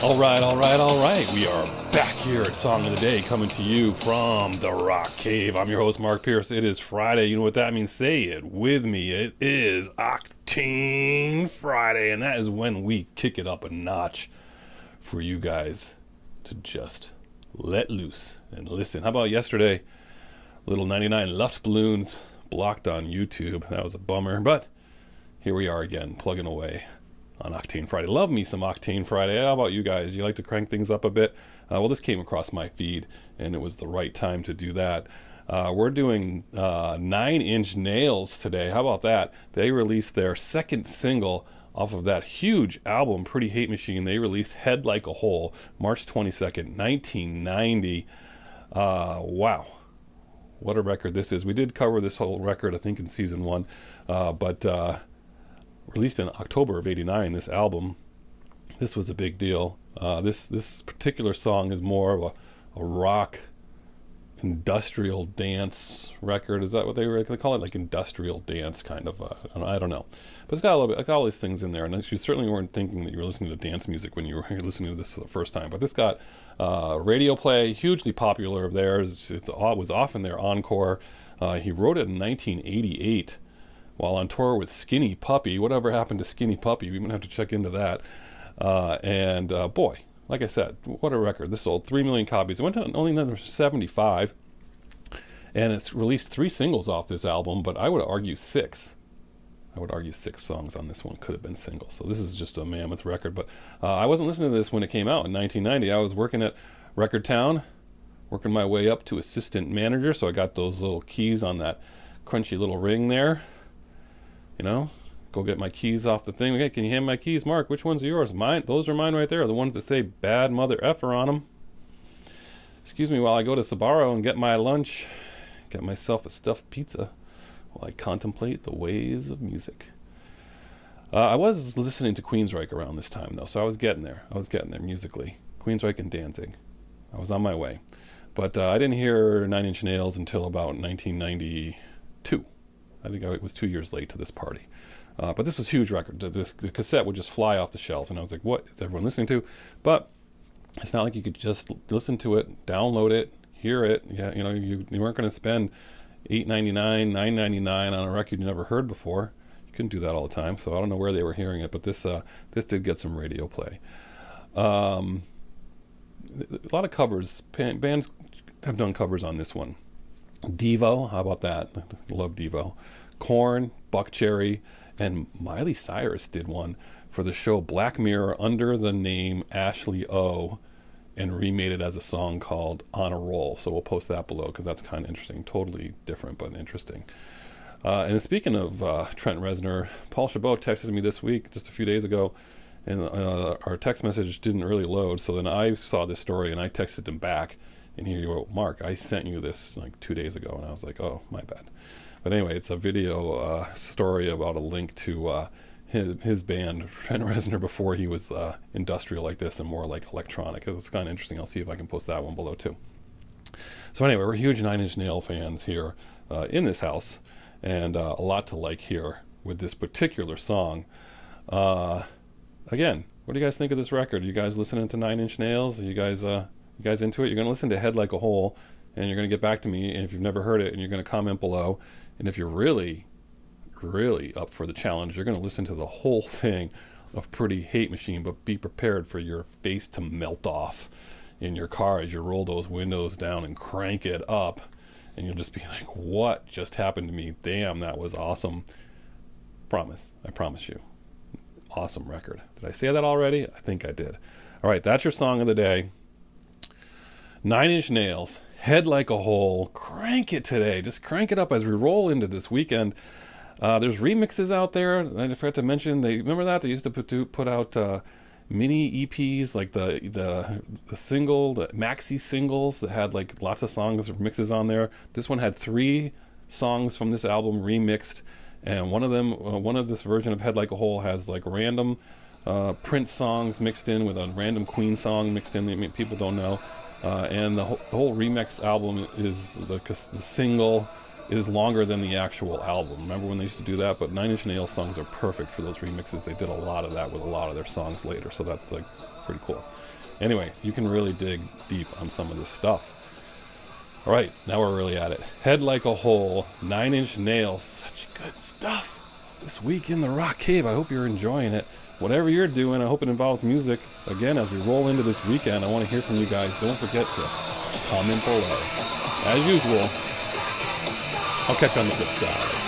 All right. We are back here at Song of the Day, coming to you from the Rock Cave. I'm your host, Mark Pierce. It is Friday. You know what that means? Say it with me. It is Octane Friday, and that is when we kick it up a notch for you guys to just let loose and listen. How about yesterday? Little 99 Luftballons blocked on YouTube. That was a bummer, but here we are again, plugging away on Octane Friday. Love me some Octane Friday. How about you guys? You like to crank things up a bit? Well, this came across my feed, and it was the right time to do that. We're doing 9 Inch Nails today. How about that? They released their second single off of that huge album, Pretty Hate Machine. They released Head Like a Hole, March 22nd, 1990. Wow. What a record this is. We did cover this whole record, I think, in season 1, but released in October of '89, this album, this was a big deal. This particular song is more of a rock industrial dance record. Is that what they call it? Like industrial dance kind of, I don't know. But it's got a little bit, got all these things in there, and you certainly weren't thinking that you were listening to dance music when you were listening to this for the first time. But this got radio play, hugely popular of theirs. It was often their encore. He wrote it in 1988. While on tour with Skinny Puppy. Whatever happened to Skinny Puppy? We're going to have to check into that. Boy, like I said, what a record. This sold 3 million copies. It went to only number 75. And it's released 3 singles off this album, but I would argue 6. I would argue 6 songs on this one could have been singles. So this is just a mammoth record. But I wasn't listening to this when it came out in 1990. I was working at Record Town, working my way up to assistant manager. So I got those little keys on that crunchy little ring there. You know, go get my keys off the thing. Okay, can you hand my keys, Mark? Which ones are yours? Mine. Those are mine right there. The ones that say "bad mother effer" on them. Excuse me while I go to Sbarro and get my lunch. Get myself a stuffed pizza while I contemplate the ways of music. I was listening to Queensryche around this time, though, so I was getting there. Musically. Queensryche and Danzig. I was on my way. But I didn't hear 9 Inch Nails until about 1992. I think I was 2 years late to this party. But this was a huge record. The cassette would just fly off the shelf, and I was like, what is everyone listening to? But it's not like you could just listen to it, download it, hear it. Yeah, you weren't going to spend $8.99, $9.99 on a record you never heard before. You couldn't do that all the time, so I don't know where they were hearing it, but this did get some radio play. A lot of covers. Bands have done covers on this one. Devo, how about that? Love Devo. Korn, Buckcherry, and Miley Cyrus did one for the show Black Mirror under the name Ashley O, and remade it as a song called On a Roll. So we'll post that below because that's kind of interesting. Totally different, but interesting. And speaking of Trent Reznor, Paul Chabot texted me this week, just a few days ago, and our text message didn't really load. So then I saw this story and I texted him back. And here you wrote, Mark, I sent you this like 2 days ago. And I was like, oh, my bad. But anyway, it's a video story about a link to his band, Trent Reznor, before he was industrial like this and more like electronic. It was kind of interesting. I'll see if I can post that one below too. So anyway, we're huge 9 Inch Nail fans here in this house. And a lot to like here with this particular song. Again, what do you guys think of this record? You guys listening to 9 Inch Nails? Are you guys into it? You're going to listen to Head Like a Hole, and you're going to get back to me, and if you've never heard it, and you're going to comment below, and if you're really, really up for the challenge, you're going to listen to the whole thing of Pretty Hate Machine, but be prepared for your face to melt off in your car as you roll those windows down and crank it up, and you'll just be like, what just happened to me? Damn, that was awesome. I promise you. Awesome record. Did I say that already? I think I did. All right, that's your song of the day. 9 Inch Nails, Head Like a Hole. Crank it today. Just crank it up as we roll into this weekend. There's remixes out there. I forgot to mention. Remember that they used to put out mini EPs, like the single, the maxi singles that had like lots of songs mixes on there. This one had 3 songs from this album remixed, and one of this version of Head Like a Hole has like random Prince songs mixed in with a random Queen song mixed in. I mean, people don't know. And the whole remix album is the single is longer than the actual album. Remember when they used to do that? But Nine Inch Nails songs are perfect for those remixes. They did a lot of that with a lot of their songs later, so that's like pretty cool. Anyway, you can really dig deep on some of this stuff. All right, now we're really at it. Head Like a Hole, 9 Inch Nails. Such good stuff this week in the Rock Cave. I hope you're enjoying it. Whatever you're doing, I hope it involves music. Again, as we roll into this weekend, I want to hear from you guys. Don't forget to comment below. As usual, I'll catch you on the flip side.